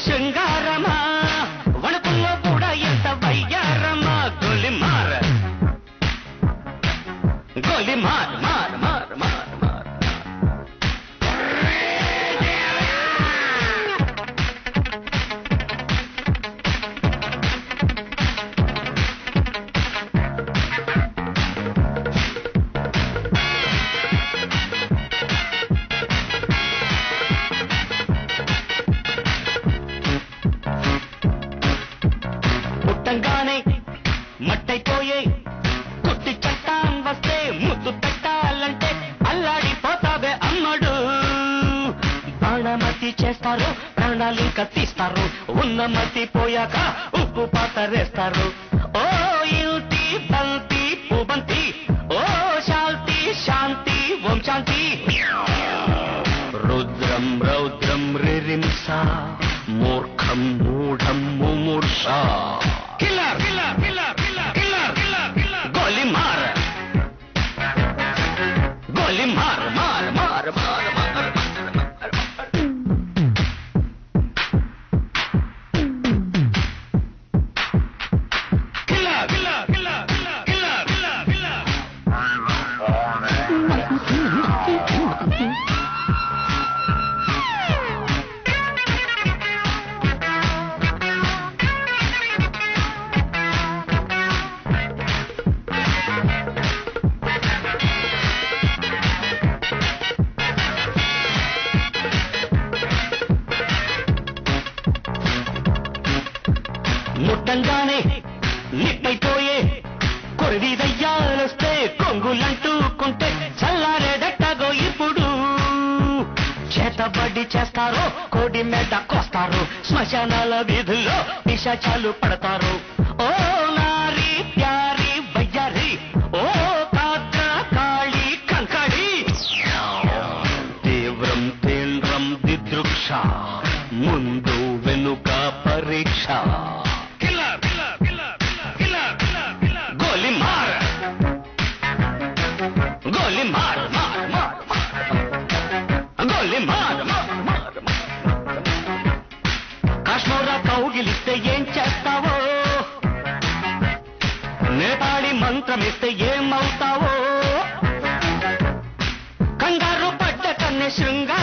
శృంగారమా వణుకుల్లో కూడా ఎంత వయ్యారమా గోలి మార్ మార్ మార్ మార్ మార్ మార్ పుట్టంగానే మట్టైపోయే కుట్టి చట్టాం వస్తే ముద్దు పెట్టాలంటే అల్లాడిపోతావే అమ్మడు బాణమతి చేస్తారు ప్రాణాలింక తీస్తారు ఉన్న మతి పోయాక ఉప్పు పాతరేస్తారు ఓ యుతి బంతి పుబంతి ఓ శాంతి శాంతి ఓం శాంతి రుద్రం రౌద్రం రిరింస మూర్ఖం మూఢం ముమూర్ష killer killer killer killer killer killer గోలి మార్ గోలి మార్ మార్ మార్ మార్ మార్ killer killer killer killer killer killer ముట్టంగానే నిప్పైపోయే కొరివి దయ్యాలొస్తే కొంగులంటూకుంటే చల్లారేదట్టగో ఇప్పుడు చేతబడి చేస్తారు కోడి మెడ కోస్తారు శ్మశానాల వీధుల్లో పిశాచాలు పడతారు ఓ నారి ప్యారి వయ్యారి ఓ పాత్ర కాళీ కంకడి తీవ్రం తీవ్రం దిదృక్ష ముందు వెనుక పరీక్ష గోలి మార్ గోలి మార్ మార్ మార్ గోలి మార్ మార్ మార్ కాశ్మీరా కౌగిలిస్తే ఏం చేస్తావో నేపాళి మంత్రమిస్తే ఏమవుతావో కంగారు పడ్డ కన్నె శృంగార